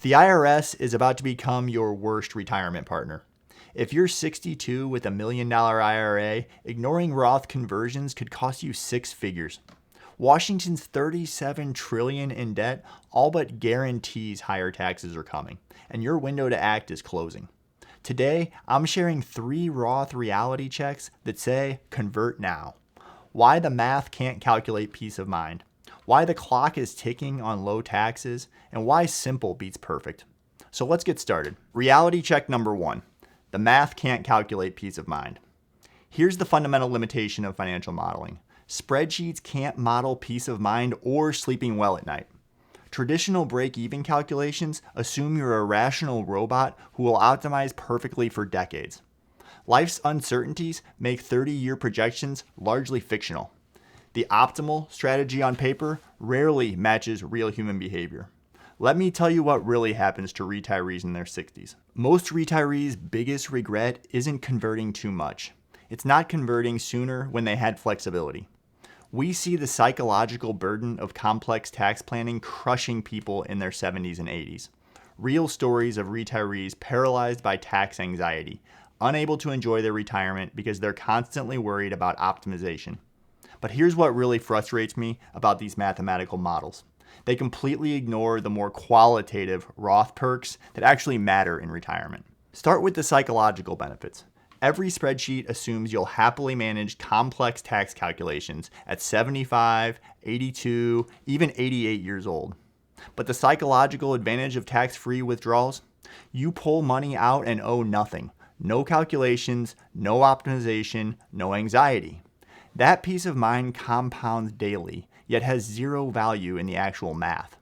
The IRS is about to become your worst retirement partner. If you're 62 with a $1 million IRA, ignoring Roth conversions could cost you six figures. Washington's $37 trillion in debt all but guarantees higher taxes are coming, and your window to act is closing. Today, I'm sharing 3 Roth reality checks that say convert now. Why the math can't calculate peace of mind. Why the clock is ticking on low taxes, and why simple beats perfect. So let's get started. Reality check number 1. The math can't calculate peace of mind. Here's the fundamental limitation of financial modeling. Spreadsheets can't model peace of mind or sleeping well at night. Traditional break-even calculations assume you're a rational robot who will optimize perfectly for decades. Life's uncertainties make 30-year projections largely fictional. The optimal strategy on paper rarely matches real human behavior. Let me tell you what really happens to retirees in their 60s. Most retirees' biggest regret isn't converting too much. It's not converting sooner when they had flexibility. We see the psychological burden of complex tax planning crushing people in their 70s and 80s. Real stories of retirees paralyzed by tax anxiety, unable to enjoy their retirement because they're constantly worried about optimization. But here's what really frustrates me about these mathematical models. They completely ignore the more qualitative Roth perks that actually matter in retirement. Start with the psychological benefits. Every spreadsheet assumes you'll happily manage complex tax calculations at 75, 82, even 88 years old. But the psychological advantage of tax-free withdrawals? You pull money out and owe nothing. No calculations, no optimization, no anxiety. That peace of mind compounds daily, yet has zero value in the actual math.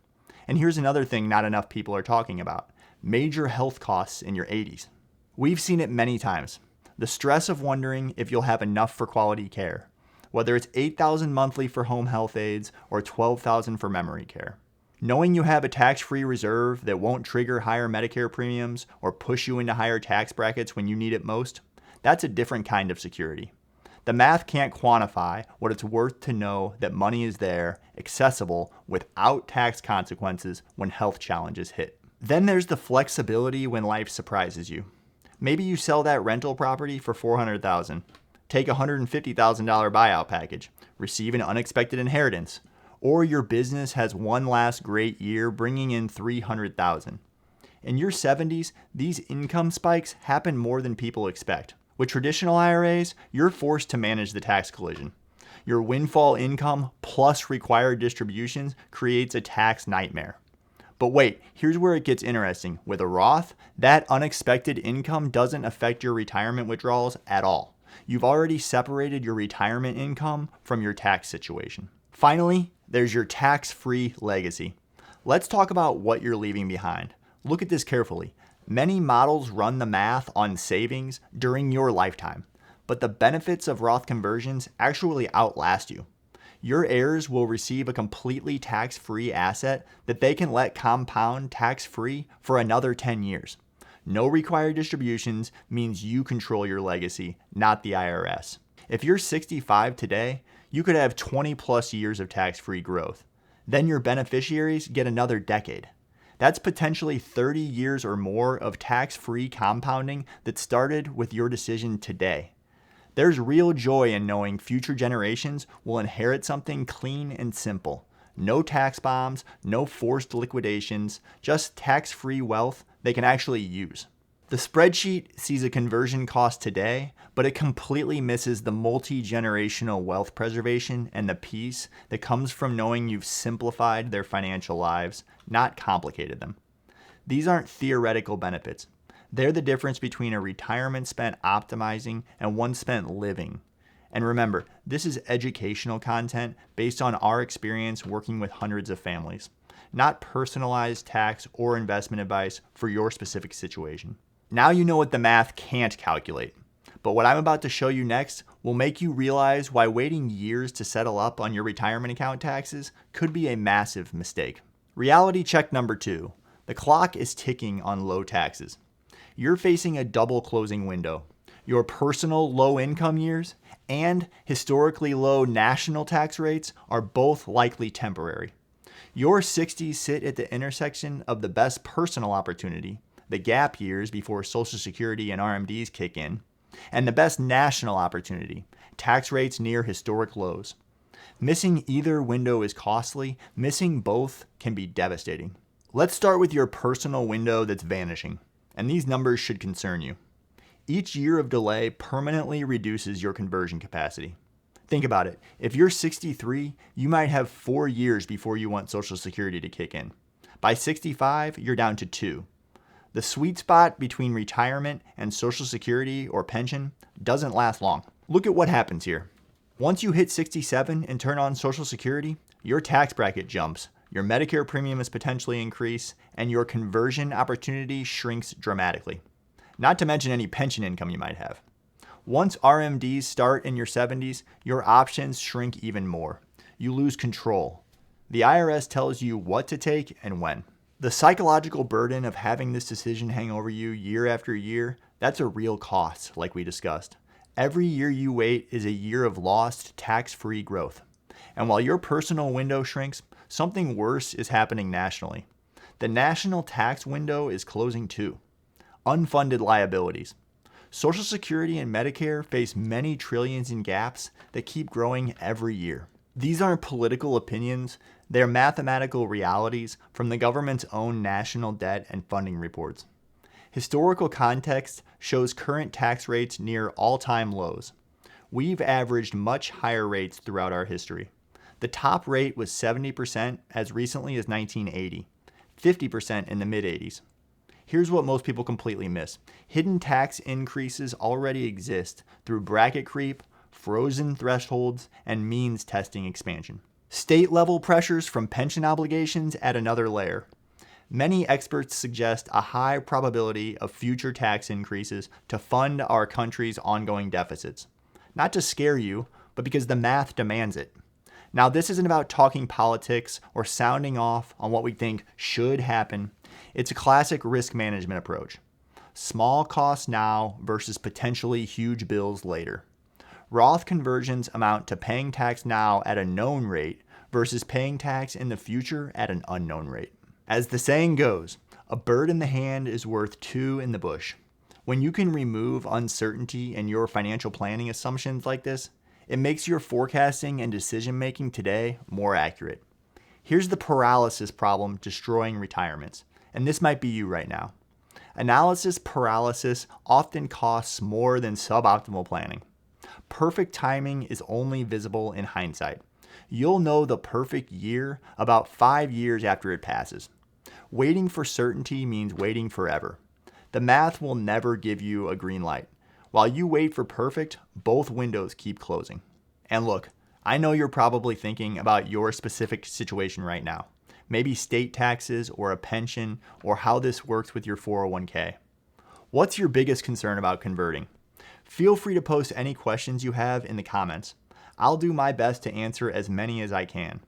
And here's another thing not enough people are talking about. Major health costs in your 80s. We've seen it many times. The stress of wondering if you'll have enough for quality care, whether it's $8,000 monthly for home health aides or $12,000 for memory care. Knowing you have a tax-free reserve that won't trigger higher Medicare premiums or push you into higher tax brackets when you need it most, that's a different kind of security. The math can't quantify what it's worth to know that money is there, accessible, without tax consequences when health challenges hit. Then there's the flexibility when life surprises you. Maybe you sell that rental property for $400,000, take a $150,000 buyout package, receive an unexpected inheritance, or your business has one last great year bringing in $300,000. In your 70s, these income spikes happen more than people expect. With traditional IRAs, you're forced to manage the tax collision. Your windfall income plus required distributions creates a tax nightmare. But wait, here's where it gets interesting. With a Roth, that unexpected income doesn't affect your retirement withdrawals at all. You've already separated your retirement income from your tax situation. Finally, there's your tax-free legacy. Let's talk about what you're leaving behind. Look at this carefully. Many models run the math on savings during your lifetime, but the benefits of Roth conversions actually outlast you. Your heirs will receive a completely tax-free asset that they can let compound tax-free for another 10 years. No required distributions means you control your legacy, not the IRS. If you're 65 today, you could have 20 plus years of tax-free growth. Then your beneficiaries get another decade. That's potentially 30 years or more of tax-free compounding that started with your decision today. There's real joy in knowing future generations will inherit something clean and simple. No tax bombs, no forced liquidations, just tax-free wealth they can actually use. The spreadsheet sees a conversion cost today, but it completely misses the multi-generational wealth preservation and the peace that comes from knowing you've simplified their financial lives, not complicated them. These aren't theoretical benefits. They're the difference between a retirement spent optimizing and one spent living. And remember, this is educational content based on our experience working with hundreds of families, not personalized tax or investment advice for your specific situation. Now you know what the math can't calculate. But what I'm about to show you next will make you realize why waiting years to settle up on your retirement account taxes could be a massive mistake. Reality check number 2. The clock is ticking on low taxes. You're facing a double closing window. Your personal low income years and historically low national tax rates are both likely temporary. Your 60s sit at the intersection of the best personal opportunity, the gap years before Social Security and RMDs kick in, and the best national opportunity, tax rates near historic lows. Missing either window is costly. Missing both can be devastating. Let's start with your personal window that's vanishing, and these numbers should concern you. Each year of delay permanently reduces your conversion capacity. Think about it. If you're 63, you might have 4 years before you want Social Security to kick in. By 65, you're down to 2. The sweet spot between retirement and Social Security or pension doesn't last long. Look at what happens here. Once you hit 67 and turn on Social Security, your tax bracket jumps, your Medicare premium is potentially increased, and your conversion opportunity shrinks dramatically. Not to mention any pension income you might have. Once RMDs start in your 70s, your options shrink even more. You lose control. The IRS tells you what to take and when. The psychological burden of having this decision hang over you year after year, that's a real cost, like we discussed. Every year you wait is a year of lost tax-free growth. And while your personal window shrinks, something worse is happening nationally. The national tax window is closing too. Unfunded liabilities. Social Security and Medicare face many trillions in gaps that keep growing every year. These aren't political opinions, they're mathematical realities from the government's own national debt and funding reports. Historical context shows current tax rates near all-time lows. We've averaged much higher rates throughout our history. The top rate was 70% as recently as 1980, 50% in the mid-80s. Here's what most people completely miss. Hidden tax increases already exist through bracket creep, frozen thresholds, and means testing expansion. State-level pressures from pension obligations add another layer. Many experts suggest a high probability of future tax increases to fund our country's ongoing deficits. Not to scare you, but because the math demands it. Now, this isn't about talking politics or sounding off on what we think should happen. It's a classic risk management approach. Small costs now versus potentially huge bills later. Roth conversions amount to paying tax now at a known rate versus paying tax in the future at an unknown rate. As the saying goes, a bird in the hand is worth 2 in the bush. When you can remove uncertainty in your financial planning assumptions like this, it makes your forecasting and decision making today more accurate. Here's the paralysis problem destroying retirements, and this might be you right now. Analysis paralysis often costs more than suboptimal planning. Perfect timing is only visible in hindsight. You'll know the perfect year about 5 years after it passes. Waiting for certainty means waiting forever. The math will never give you a green light. While you wait for perfect, both windows keep closing. And look, I know you're probably thinking about your specific situation right now. Maybe state taxes or a pension or how this works with your 401k. What's your biggest concern about converting? Feel free to post any questions you have in the comments. I'll do my best to answer as many as I can.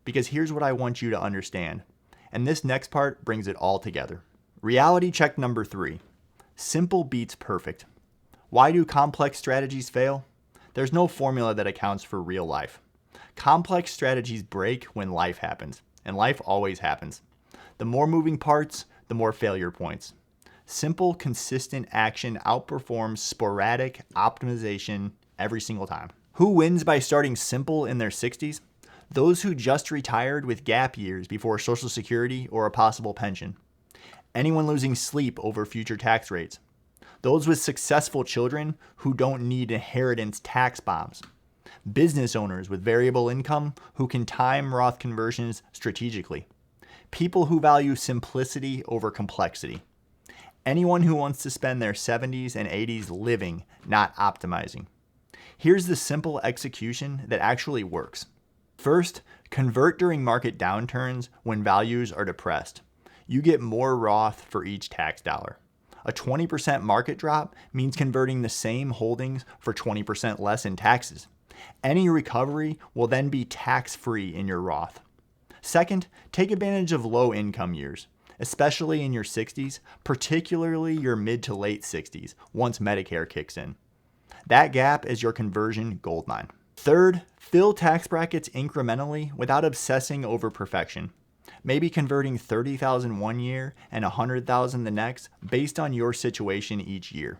Because here's what I want you to understand. And this next part brings it all together. Reality check number 3. Simple beats perfect. Why do complex strategies fail? There's no formula that accounts for real life. Complex strategies break when life happens, and life always happens. The more moving parts, the more failure points. Simple, consistent action outperforms sporadic optimization every single time. Who wins by starting simple in their 60s? Those who just retired with gap years before Social Security or a possible pension. Anyone losing sleep over future tax rates. Those with successful children who don't need inheritance tax bombs. Business owners with variable income who can time Roth conversions strategically. People who value simplicity over complexity. Anyone who wants to spend their 70s and 80s living, not optimizing. Here's the simple execution that actually works. First, convert during market downturns when values are depressed. You get more Roth for each tax dollar. A 20% market drop means converting the same holdings for 20% less in taxes. Any recovery will then be tax-free in your Roth. Second, take advantage of low income years, especially in your 60s, particularly your mid to late 60s, once Medicare kicks in. That gap is your conversion goldmine. Third, fill tax brackets incrementally without obsessing over perfection. Maybe converting $30,000 one year and $100,000 the next based on your situation each year.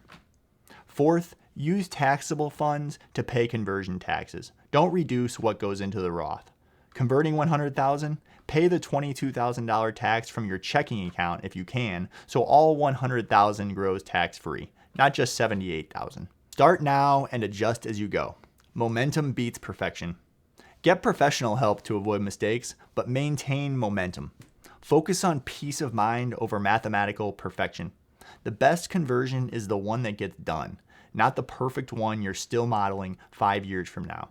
Fourth, use taxable funds to pay conversion taxes. Don't reduce what goes into the Roth. Converting $100,000, pay the $22,000 tax from your checking account if you can, so all $100,000 grows tax-free, not just $78,000. Start now and adjust as you go. Momentum beats perfection. Get professional help to avoid mistakes, but maintain momentum. Focus on peace of mind over mathematical perfection. The best conversion is the one that gets done, not the perfect one you're still modeling 5 years from now.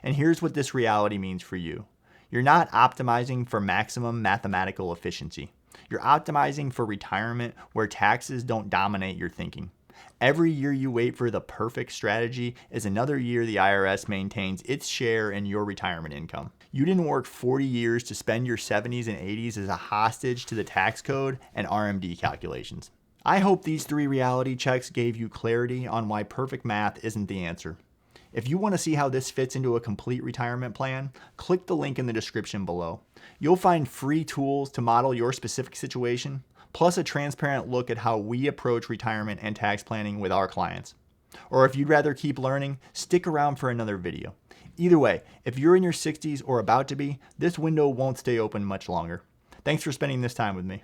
And here's what this reality means for you. You're not optimizing for maximum mathematical efficiency. You're optimizing for retirement where taxes don't dominate your thinking. Every year you wait for the perfect strategy is another year the IRS maintains its share in your retirement income. You didn't work 40 years to spend your 70s and 80s as a hostage to the tax code and RMD calculations. I hope these 3 reality checks gave you clarity on why perfect math isn't the answer. If you want to see how this fits into a complete retirement plan, click the link in the description below. You'll find free tools to model your specific situation, plus a transparent look at how we approach retirement and tax planning with our clients. Or if you'd rather keep learning, stick around for another video. Either way, if you're in your 60s or about to be, this window won't stay open much longer. Thanks for spending this time with me.